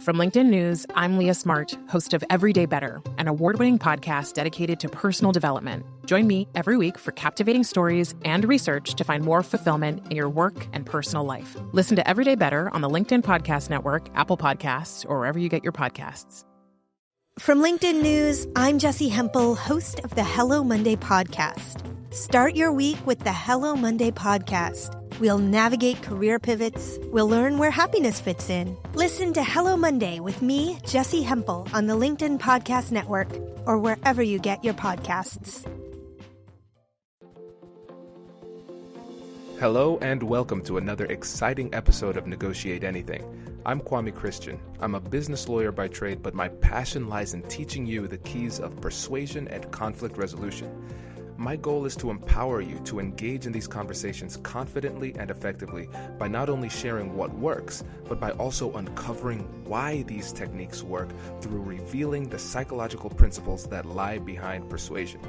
From LinkedIn News, I'm Leah Smart, host of Everyday Better, an award-winning podcast dedicated to personal development. Join me every week for captivating stories and research to find more fulfillment in your work and personal life. Listen to Everyday Better on the LinkedIn Podcast Network, Apple Podcasts, or wherever you get your podcasts. From LinkedIn News, I'm Jessie Hempel, host of the Hello Monday podcast. Start your week with the Hello Monday podcast. We'll navigate career pivots. We'll learn where happiness fits in. Listen to Hello Monday with me, Jessie Hempel, on the LinkedIn Podcast Network or wherever you get your podcasts. Hello and welcome to another exciting episode of Negotiate Anything. I'm Kwame Christian. I'm a business lawyer by trade, but my passion lies in teaching you the keys of persuasion and conflict resolution. My goal is to empower you to engage in these conversations confidently and effectively by not only sharing what works, but by also uncovering why these techniques work through revealing the psychological principles that lie behind persuasion.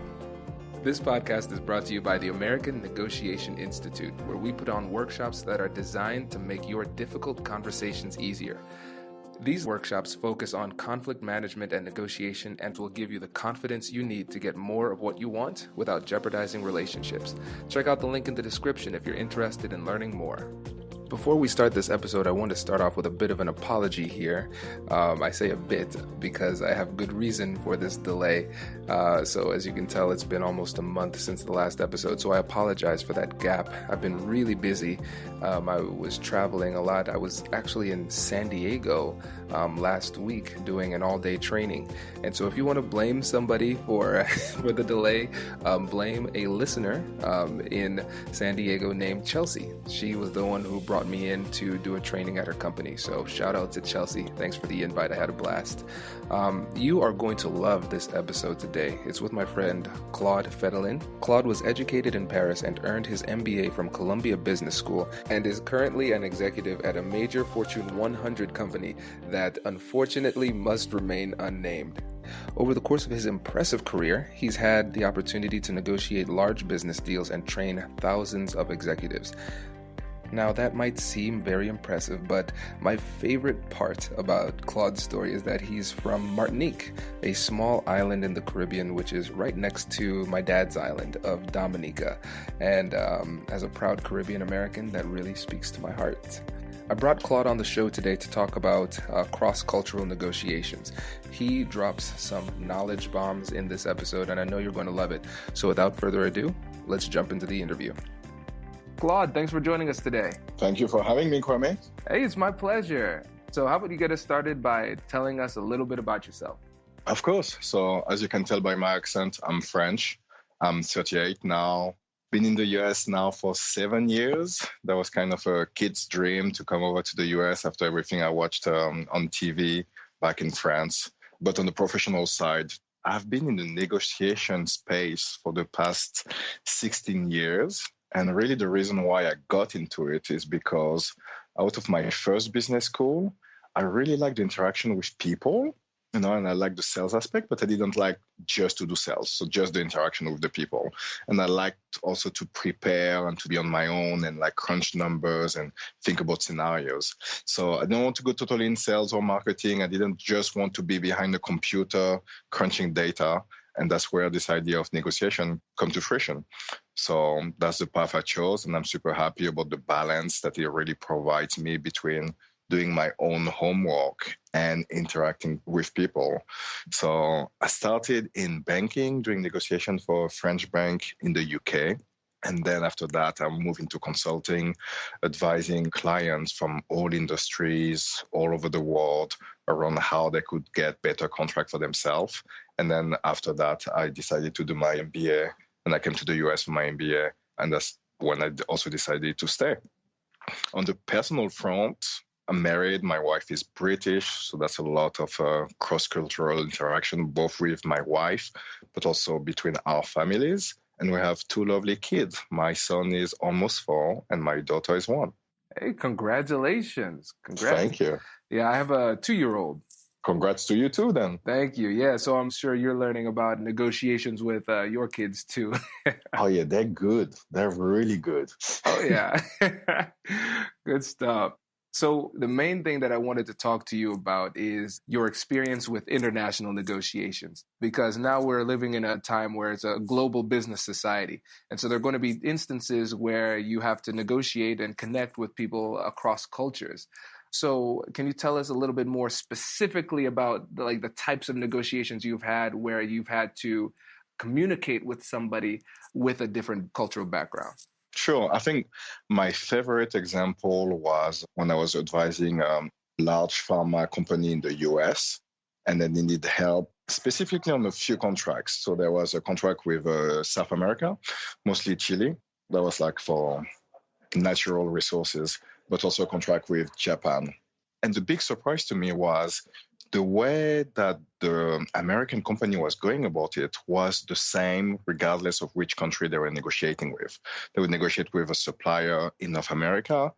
This podcast is brought to you by the American Negotiation Institute, where we put on workshops that are designed to make your difficult conversations easier. These workshops focus on conflict management and negotiation and will give you the confidence you need to get more of what you want without jeopardizing relationships. Check out the link in the description if you're interested in learning more. Before we start this episode, I want to start off with a bit of an apology here. I say a bit because I have good reason for this delay. So as you can tell, it's been almost a month since the last episode, so I apologize for that gap. I've been really busy. I was traveling a lot. I was actually in San Diego last week doing an all-day training. And so if you want to blame somebody for the delay, blame a listener in San Diego named Chelsea. She was the one who brought me in to do a training at her company. So shout out to Chelsea. Thanks for the invite. I had a blast. You are going to love this episode today. It's with my friend Claude Fidelin. Claude was educated in Paris and earned his MBA from Columbia Business School and is currently an executive at a major Fortune 100 company that unfortunately must remain unnamed. Over the course of his impressive career, he's had the opportunity to negotiate large business deals and train thousands of executives. Now, that might seem very impressive, but my favorite part about Claude's story is that he's from Martinique, a small island in the Caribbean, which is right next to my dad's island of Dominica. And as a proud Caribbean American, that really speaks to my heart. I brought Claude on the show today to talk about cross-cultural negotiations. He drops some knowledge bombs in this episode, and I know you're going to love it. So without further ado, let's jump into the interview. Claude, thanks for joining us today. Thank you for having me, Kwame. Hey, it's my pleasure. So how about you get us started by telling us a little bit about yourself? Of course. So as you can tell by my accent, I'm French. I'm 38 now. Been in the US now for 7 years. That was kind of a kid's dream to come over to the US after everything I watched on TV back in France. But on the professional side, I've been in the negotiation space for the past 16 years. And really the reason why I got into it is because out of my first business school, I really liked the interaction with people, and I like the sales aspect, but I didn't like just to do sales. So just the interaction with the people. And I liked also to prepare and to be on my own and like crunch numbers and think about scenarios. So I didn't want to go totally in sales or marketing. I didn't just want to be behind the computer crunching data. And that's where this idea of negotiation come to fruition. So that's the path I chose. And I'm super happy about the balance that it really provides me between doing my own homework and interacting with people. So I started in banking, doing negotiation for a French bank in the UK. And then after that, I moved into consulting, advising clients from all industries all over the world around how they could get better contract for themselves. And then after that, I decided to do my MBA, and I came to the US for my MBA. And that's when I also decided to stay. On the personal front, I'm married. My wife is British, so that's a lot of cross-cultural interaction, both with my wife, but also between our families. And we have 2 lovely kids. My son is almost 4, and my daughter is 1. Hey, congratulations. Thank you. Yeah, I have a 2-year-old. Congrats to you too, then. Thank you. Yeah, so I'm sure you're learning about negotiations with your kids too. Oh, yeah, they're good. They're really good. Oh, yeah. Good stuff. So the main thing that I wanted to talk to you about is your experience with international negotiations, because now we're living in a time where it's a global business society. And so there are going to be instances where you have to negotiate and connect with people across cultures. So can you tell us a little bit more specifically about the types of negotiations you've had where you've had to communicate with somebody with a different cultural background? Sure. I think my favorite example was when I was advising a large pharma company in the US, and then they needed help specifically on a few contracts. So there was a contract with South America, mostly Chile. That was like for natural resources, but also a contract with Japan. And the big surprise to me was the way that the American company was going about it was the same regardless of which country they were negotiating with. They would negotiate with a supplier in North America.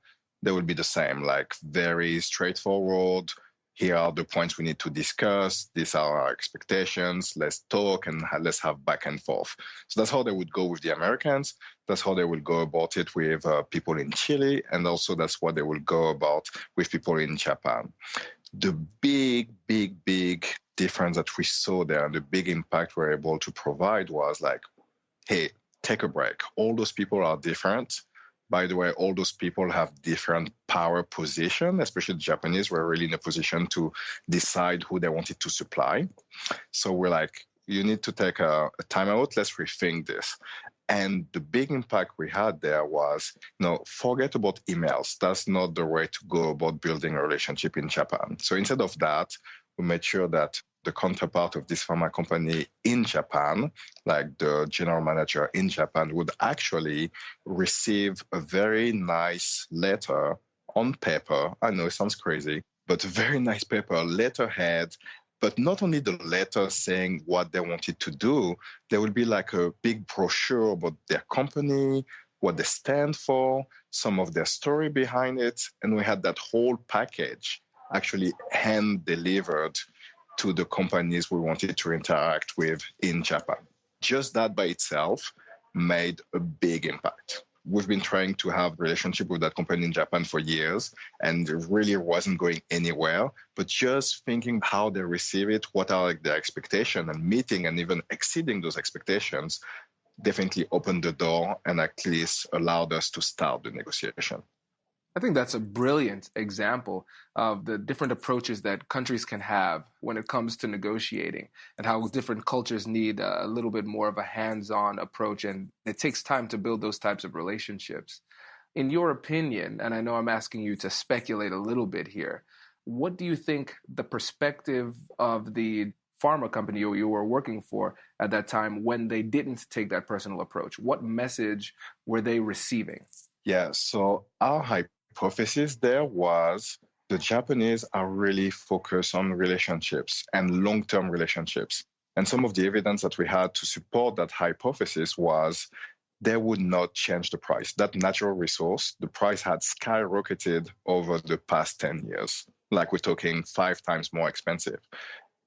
They would be the same, like very straightforward. Here are the points we need to discuss. These are our expectations. Let's talk and let's have back and forth. So that's how they would go with the Americans. That's how they will go about it with people in Chile. And also that's what they will go about with people in Japan. The big difference that we saw there and the big impact we're able to provide was like, hey, take a break. All those people are different. By the way, all those people have different power position, especially the Japanese were really in a position to decide who they wanted to supply. So we're like, you need to take a time out. Let's rethink this. And the big impact we had there was, forget about emails. That's not the way to go about building a relationship in Japan. So instead of that, we made sure that the counterpart of this pharma company in Japan, like the general manager in Japan, would actually receive a very nice letter on paper. I know it sounds crazy, but a very nice paper, letterhead. But not only the letter saying what they wanted to do, there will be like a big brochure about their company, what they stand for, some of their story behind it. And we had that whole package actually hand delivered to the companies we wanted to interact with in Japan. Just that by itself made a big impact. We've been trying to have a relationship with that company in Japan for years, and it really wasn't going anywhere. But just thinking how they receive it, what are their expectations, and meeting and even exceeding those expectations definitely opened the door and at least allowed us to start the negotiation. I think that's a brilliant example of the different approaches that countries can have when it comes to negotiating and how different cultures need a little bit more of a hands-on approach. And it takes time to build those types of relationships. In your opinion, and I know I'm asking you to speculate a little bit here, what do you think the perspective of the pharma company you were working for at that time when they didn't take that personal approach? What message were they receiving? Yeah, so our hypothesis there was the Japanese are really focused on relationships and long-term relationships. And some of the evidence that we had to support that hypothesis was they would not change the price. That natural resource, the price had skyrocketed over the past 10 years. Like we're talking 5 times more expensive.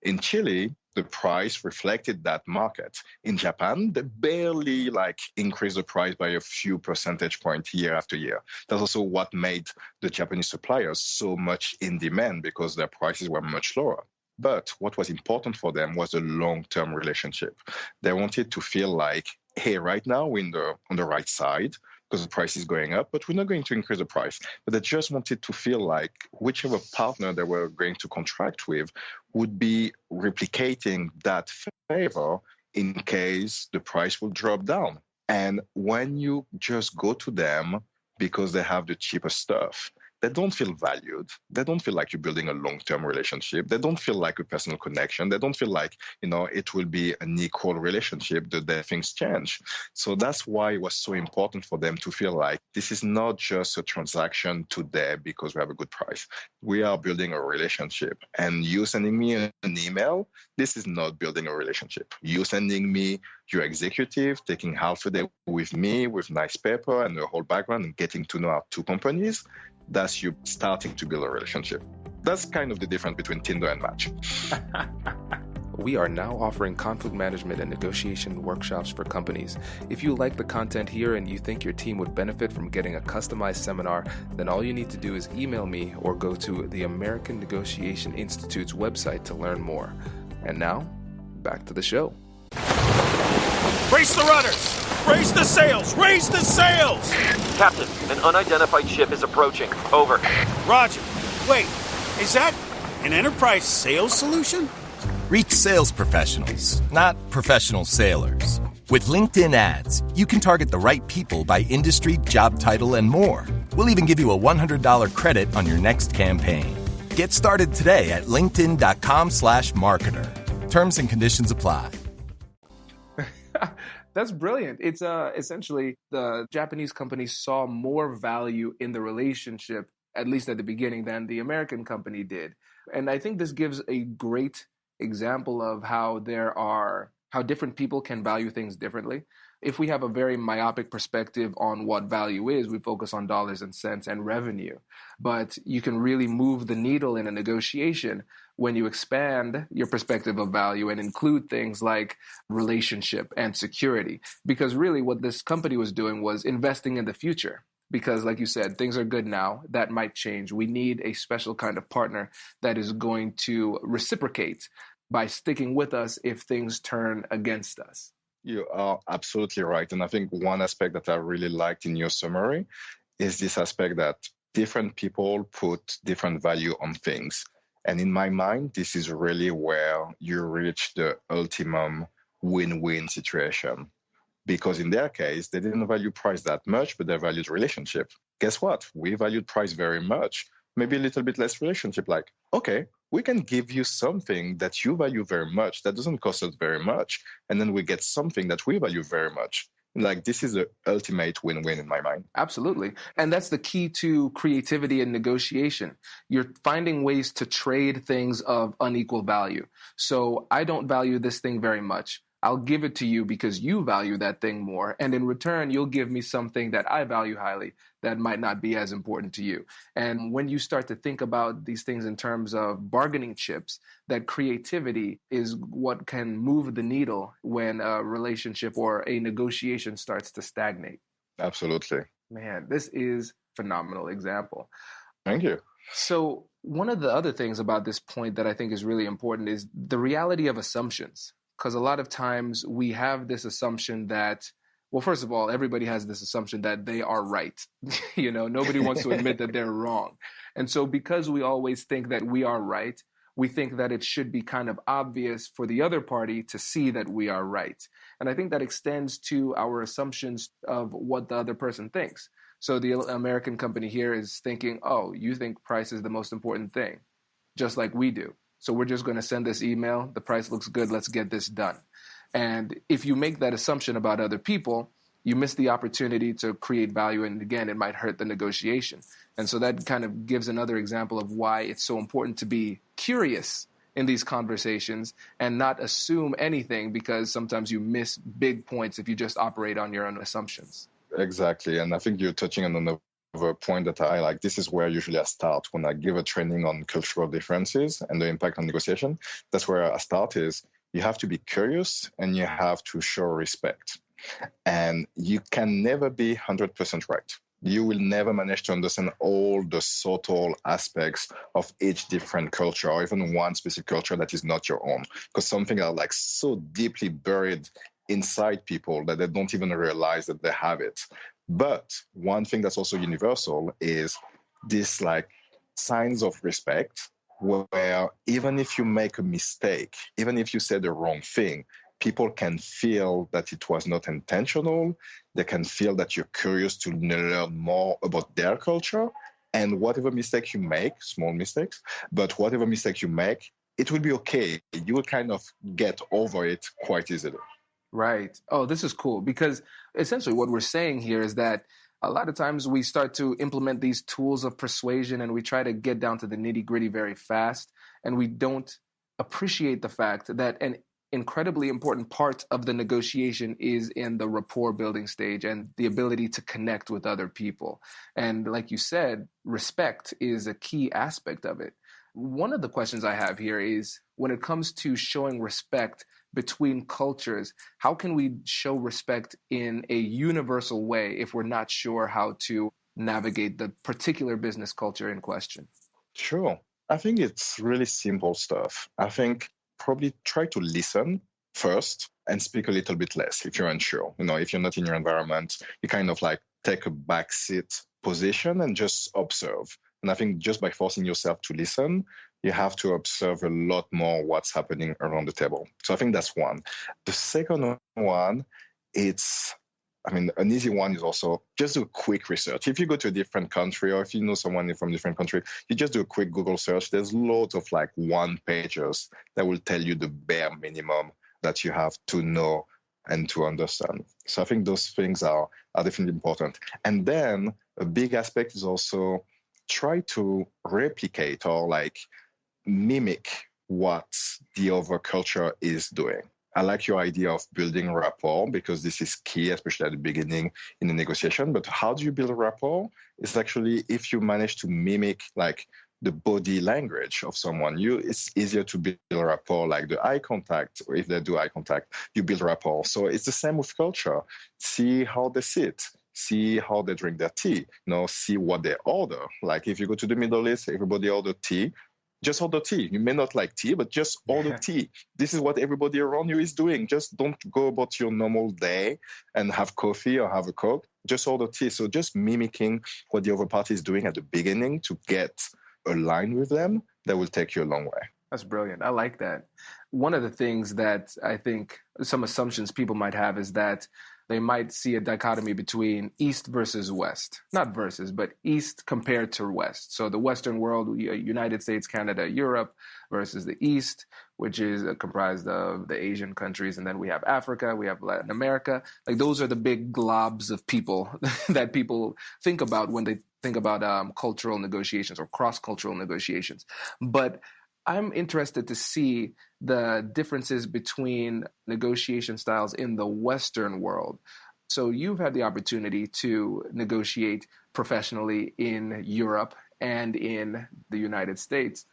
In Chile, the price reflected that market. In Japan, they barely increased the price by a few percentage points year after year. That's also what made the Japanese suppliers so much in demand because their prices were much lower. But what was important for them was a long-term relationship. They wanted to feel like, hey, right now we're on the right side because the price is going up, but we're not going to increase the price. But they just wanted to feel like whichever partner they were going to contract with would be replicating that favor in case the price will drop down. And when you just go to them because they have the cheapest stuff, they don't feel valued. They don't feel like you're building a long-term relationship. They don't feel like a personal connection. They don't feel like, it will be an equal relationship that things change. So that's why it was so important for them to feel like this is not just a transaction today because we have a good price. We are building a relationship. And you sending me an email, this is not building a relationship. You sending me your executive, taking half a day with me with nice paper and the whole background and getting to know our two companies, that's you starting to build a relationship. That's kind of the difference between Tinder and Match. We are now offering conflict management and negotiation workshops for companies. If you like the content here and you think your team would benefit from getting a customized seminar, then all you need to do is email me or go to the American Negotiation Institute's website to learn more. And now, back to the show. Brace the rudders! Raise the sails! Raise the sails! Captain, an unidentified ship is approaching. Over. Roger. Wait, is that an enterprise sales solution? Reach sales professionals, not professional sailors. With LinkedIn ads, you can target the right people by industry, job title, and more. We'll even give you a $100 credit on your next campaign. Get started today at linkedin.com/marketer. Terms and conditions apply. That's brilliant. It's essentially the Japanese company saw more value in the relationship, at least at the beginning, than the American company did. And I think this gives a great example of how different people can value things differently. If we have a very myopic perspective on what value is, we focus on dollars and cents and revenue. But you can really move the needle in a negotiation when you expand your perspective of value and include things like relationship and security. Because really what this company was doing was investing in the future. Because like you said, things are good now. That might change. We need a special kind of partner that is going to reciprocate by sticking with us if things turn against us. You are absolutely right. And I think one aspect that I really liked in your summary is this aspect that different people put different value on things. And in my mind, this is really where you reach the ultimate win-win situation. Because in their case, they didn't value price that much, but they valued relationship. Guess what? We valued price very much, maybe a little bit less relationship. Like, okay, we can give you something that you value very much, that doesn't cost us very much, and then we get something that we value very much. Like, this is the ultimate win-win in my mind. Absolutely. And that's the key to creativity and negotiation. You're finding ways to trade things of unequal value. So I don't value this thing very much. I'll give it to you because you value that thing more. And in return, you'll give me something that I value highly that might not be as important to you. And when you start to think about these things in terms of bargaining chips, that creativity is what can move the needle when a relationship or a negotiation starts to stagnate. Absolutely. Man, this is a phenomenal example. Thank you. So one of the other things about this point that I think is really important is the reality of assumptions. Because a lot of times we have this assumption that, well, first of all, everybody has this assumption that they are right. Nobody wants to admit that they're wrong. And so because we always think that we are right, we think that it should be kind of obvious for the other party to see that we are right. And I think that extends to our assumptions of what the other person thinks. So the American company here is thinking, oh, you think price is the most important thing, just like we do. So we're just going to send this email. The price looks good. Let's get this done. And if you make that assumption about other people, you miss the opportunity to create value. And again, it might hurt the negotiation. And so that kind of gives another example of why it's so important to be curious in these conversations and not assume anything, because sometimes you miss big points if you just operate on your own assumptions. Exactly. And I think you're touching on another point that I like. This is where usually I start when I give a training on cultural differences and the impact on negotiation. That's where I start is you have to be curious and you have to show respect. And you can never be 100% right. You will never manage to understand all the subtle aspects of each different culture or even one specific culture that is not your own, because something are like so deeply buried inside people that they don't even realize that they have it. But one thing that's also universal is this like signs of respect, where even if you make a mistake, even if you say the wrong thing, people can feel that it was not intentional. They can feel that you're curious to learn more about their culture. And whatever mistake you make, small mistakes, but whatever mistake you make, it will be okay. You will kind of get over it quite easily. Right. Oh, this is cool, because essentially what we're saying here is that a lot of times we start to implement these tools of persuasion and we try to get down to the nitty-gritty very fast, and we don't appreciate the fact that an incredibly important part of the negotiation is in the rapport building stage and the ability to connect with other people. And like you said, respect is a key aspect of it. One of the questions I have here is, when it comes to showing respect between cultures, how can we show respect in a universal way if we're not sure how to navigate the particular business culture in question? Sure. I think it's really simple stuff. I think probably try to listen first and speak a little bit less if you're unsure. If you're not in your environment, you kind of like take a backseat position and just observe. And I think just by forcing yourself to listen, you have to observe a lot more what's happening around the table. So I think that's one. The second one, an easy one is also just do a quick research. If you go to a different country or if you know someone from a different country, you just do a quick Google search. There's loads of like one-pagers that will tell you the bare minimum that you have to know and to understand. So I think those things are definitely important. And then a big aspect is also try to replicate or like mimic what the other culture is doing. I like your idea of building rapport because this is key, especially at the beginning in the negotiation. But how do you build rapport? It's actually if you manage to mimic like the body language of someone, it's easier to build rapport, like the eye contact, or if they do eye contact, you build rapport. So it's the same with culture. See how they sit, see how they drink their tea, see what they order. Like if you go to the Middle East, everybody order tea. Just order tea. You may not like tea, but just order tea. This is what everybody around you is doing. Just don't go about your normal day and have coffee or have a Coke. Just order tea. So just mimicking what the other party is doing at the beginning to get aligned with them, that will take you a long way. That's brilliant. I like that. One of the things that I think some assumptions people might have is that they might see a dichotomy between East versus West. Not versus, but East compared to West. So the Western world, United States, Canada, Europe, versus the East, which is comprised of the Asian countries. And then we have Africa, we have Latin America. Like those are the big globs of people that people think about when they think about cultural negotiations or cross-cultural negotiations. But I'm interested to see the differences between negotiation styles in the Western world. So you've had the opportunity to negotiate professionally in Europe and in the United States.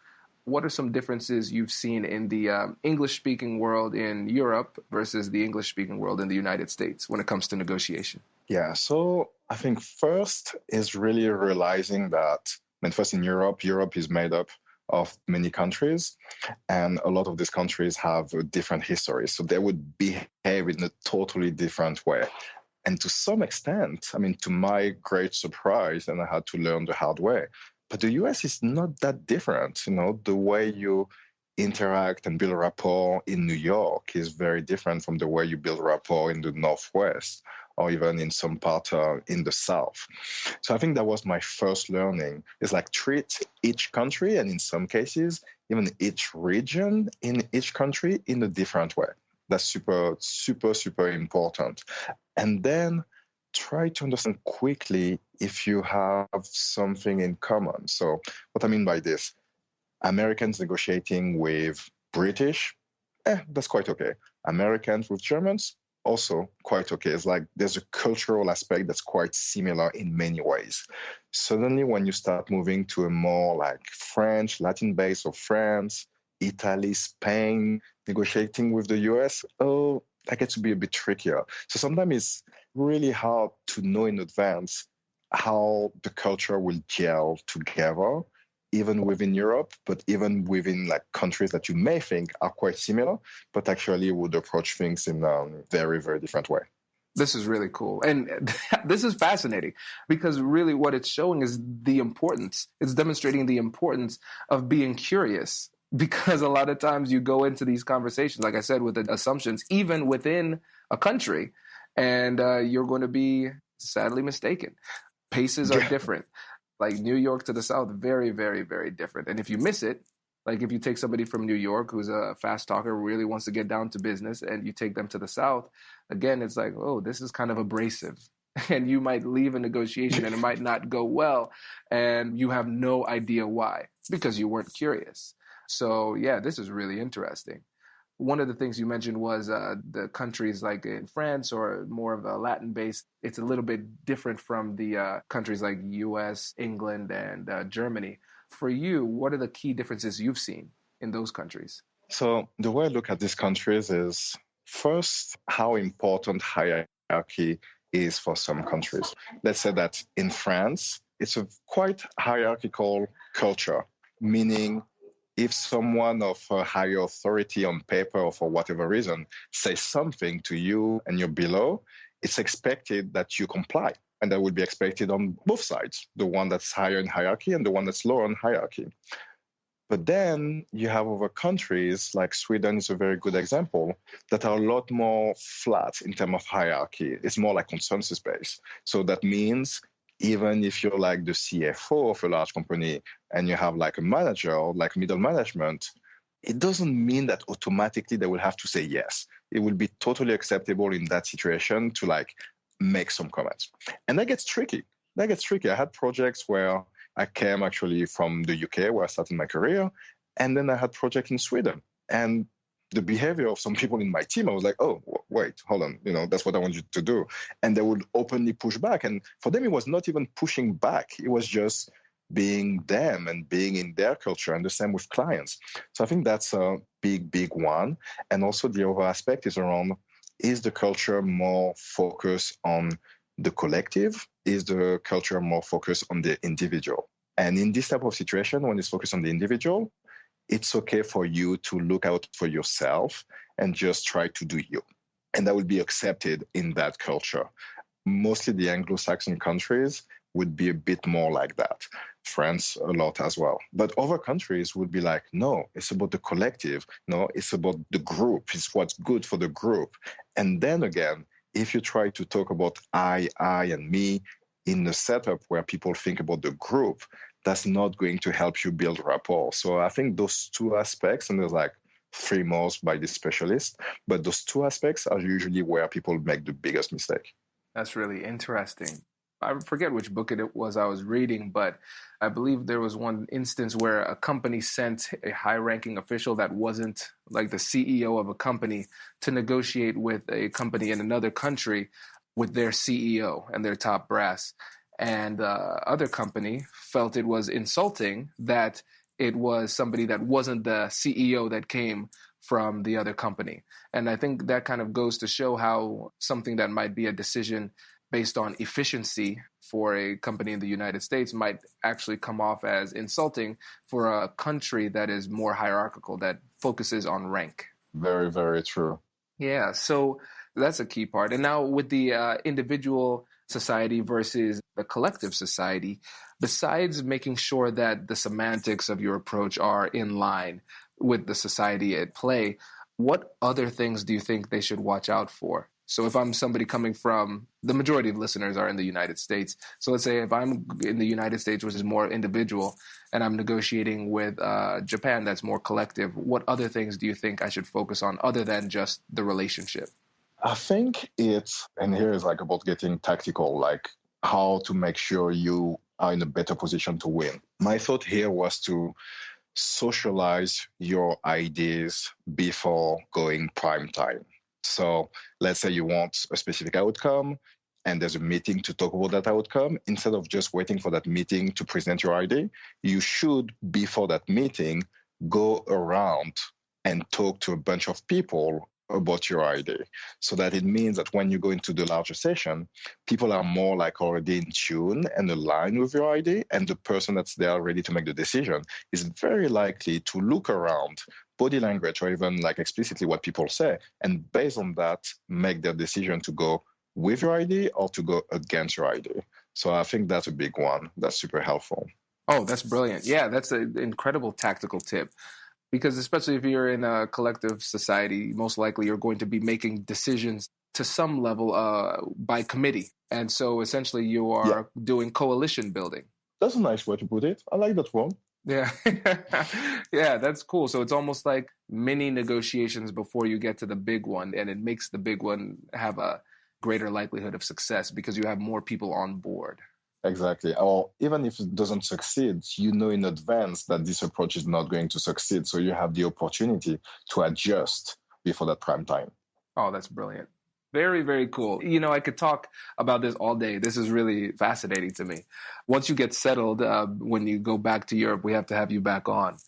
What are some differences you've seen in the English-speaking world in Europe versus the English-speaking world in the United States when it comes to negotiation? Yeah, so I think first is really realizing that, first in Europe is made up of many countries, and a lot of these countries have a different history. So they would behave in a totally different way. And to some extent, to my great surprise, and I had to learn the hard way, but the US is not that different. The way you interact and build rapport in New York is very different from the way you build rapport in the Northwest or even in some part in the South. So I think that was my first learning. It's like treat each country, and in some cases, even each region in each country in a different way. That's super, super, super important. And then try to understand quickly if you have something in common. So what I mean by this, Americans negotiating with British, that's quite okay. Americans with Germans, also quite okay. It's like there's a cultural aspect that's quite similar in many ways. Suddenly, when you start moving to a more like French, Latin base of France, Italy, Spain, negotiating with the US, that gets to be a bit trickier. So sometimes it's really hard to know in advance how the culture will gel together, even within Europe, but even within like countries that you may think are quite similar, but actually would approach things in a very, very different way. This is really cool. And this is fascinating because really what it's showing is the importance. It's demonstrating the importance of being curious, because a lot of times you go into these conversations, like I said, with the assumptions, even within a country, and you're going to be sadly mistaken. Paces are different. Like New York to the South, very, very, very different. And if you miss it, like if you take somebody from New York who's a fast talker, really wants to get down to business, and you take them to the South, again, it's like, oh, this is kind of abrasive. And you might leave a negotiation and it might not go well. And you have no idea why, because you weren't curious. So yeah, this is really interesting. One of the things you mentioned was the countries like in France or more of a Latin base. It's a little bit different from the countries like US, England, and Germany. For you, what are the key differences you've seen in those countries? So the way I look at these countries is first how important hierarchy is for some countries. Let's say that in France, it's a quite hierarchical culture, meaning if someone of a higher authority on paper or for whatever reason says something to you and you're below, it's expected that you comply. And that would be expected on both sides, the one that's higher in hierarchy and the one that's lower in hierarchy. But then you have other countries, like Sweden is a very good example, that are a lot more flat in terms of hierarchy. It's more like consensus-based. So that means even if you're like the CFO of a large company and you have like a manager or like middle management, it doesn't mean that automatically they will have to say yes. It will be totally acceptable in that situation to like make some comments. And that gets tricky. I had projects where I came actually from the UK where I started my career. And then I had projects in Sweden. And the behavior of some people in my team, I was like, oh, wait, hold on. That's what I want you to do. And they would openly push back. And for them, it was not even pushing back. It was just being them and being in their culture, and the same with clients. So I think that's a big, big one. And also the other aspect is around, is the culture more focused on the collective? Is the culture more focused on the individual? And in this type of situation, when it's focused on the individual, it's okay for you to look out for yourself and just try to do you. And that will be accepted in that culture. Mostly the Anglo-Saxon countries would be a bit more like that. France, a lot as well. But other countries would be like, no, it's about the collective. No, it's about the group. It's what's good for the group. And then again, if you try to talk about I, and me in a setup where people think about the group, that's not going to help you build rapport. So I think those two aspects, and there's like three more by this specialist, but those two aspects are usually where people make the biggest mistake. That's really interesting. I forget which book it was I was reading, but I believe there was one instance where a company sent a high-ranking official that wasn't like the CEO of a company to negotiate with a company in another country with their CEO and their top brass. And other company felt it was insulting that it was somebody that wasn't the CEO that came from the other company. And I think that kind of goes to show how something that might be a decision based on efficiency for a company in the United States might actually come off as insulting for a country that is more hierarchical, that focuses on rank. Very, very true. Yeah, so that's a key part. And now with the individual society versus the collective society, besides making sure that the semantics of your approach are in line with the society at play, what other things do you think they should watch out for? So if I'm somebody coming from, the majority of listeners are in the United States. So let's say if I'm in the United States, which is more individual, and I'm negotiating with Japan, that's more collective, what other things do you think I should focus on other than just the relationship? I think it's, and here is like about getting tactical, like how to make sure you are in a better position to win. My thought here was to socialize your ideas before going prime time. So let's say you want a specific outcome and there's a meeting to talk about that outcome. Instead of just waiting for that meeting to present your idea, you should, before that meeting, go around and talk to a bunch of people about your idea, so that it means that when you go into the larger session, people are more like already in tune and aligned with your idea, and the person that's there ready to make the decision is very likely to look around body language or even like explicitly what people say, and based on that, make their decision to go with your idea or to go against your idea. So I think that's a big one. That's super helpful. Oh, that's brilliant. Yeah, that's an incredible tactical tip. Because especially if you're in a collective society, most likely you're going to be making decisions to some level by committee. And so essentially you are doing coalition building. That's a nice way to put it. I like that one. Yeah. Yeah, that's cool. So it's almost like mini negotiations before you get to the big one. And it makes the big one have a greater likelihood of success because you have more people on board. Exactly. Or even if it doesn't succeed, you know in advance that this approach is not going to succeed. So you have the opportunity to adjust before that prime time. Oh, that's brilliant. Very, very cool. You know, I could talk about this all day. This is really fascinating to me. Once you get settled, when you go back to Europe, we have to have you back on.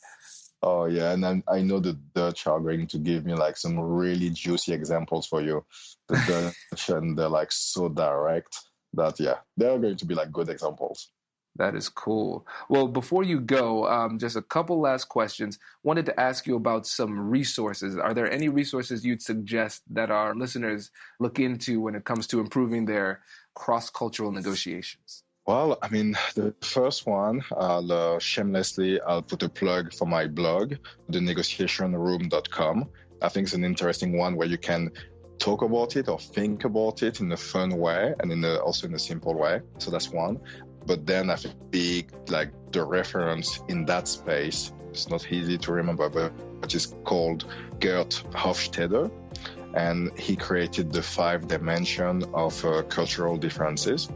Oh yeah, and I know the Dutch are going to give me like some really juicy examples for you. The Dutch, and they're like so direct that yeah, they're going to be like good examples. That is cool. Well, before you go, just a couple last questions. Wanted to ask you about some resources. Are there any resources you'd suggest that our listeners look into when it comes to improving their cross-cultural negotiations? Well, I mean, the first one, shamelessly, I'll put a plug for my blog, thenegotiationroom.com. I think it's an interesting one where you can talk about it or think about it in a fun way and also in a simple way. So that's one. But then I think like the reference in that space, it's not easy to remember, but it's called Gert Hofstede. And he created the 5 dimension of cultural differences.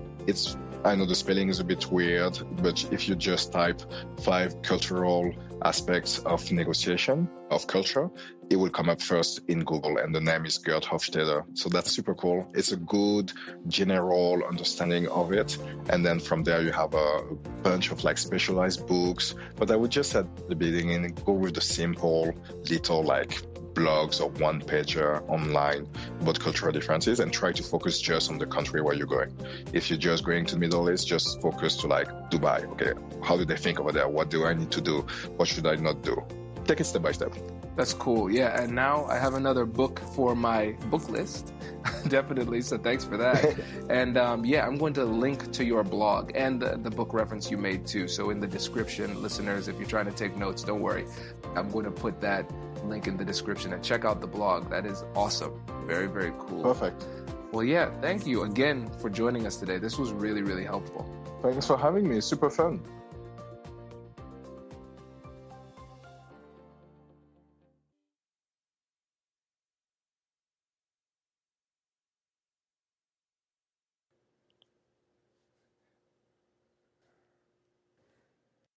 I know the spelling is a bit weird, but if you just type 5 cultural aspects of negotiation, of culture, it will come up first in Google, and the name is Gert Hofstede. So that's super cool. It's a good general understanding of it. And then from there, you have a bunch of like specialized books. But I would just at the beginning, go with the simple little like blogs or one-pager online about cultural differences and try to focus just on the country where you're going. If you're just going to the Middle East, just focus to like Dubai. Okay, how do they think over there? What do I need to do? What should I not do? Take it step by step. That's cool. Yeah, and now I have another book for my book list. Definitely, so thanks for that. And I'm going to link to your blog and the book reference you made too. So in the description, listeners, if you're trying to take notes, don't worry. I'm going to put that link in the description and check out the blog. That is awesome. Very, very cool. Perfect. Well, yeah, thank you again for joining us today. This was really, really helpful. Thanks for having me. Super fun.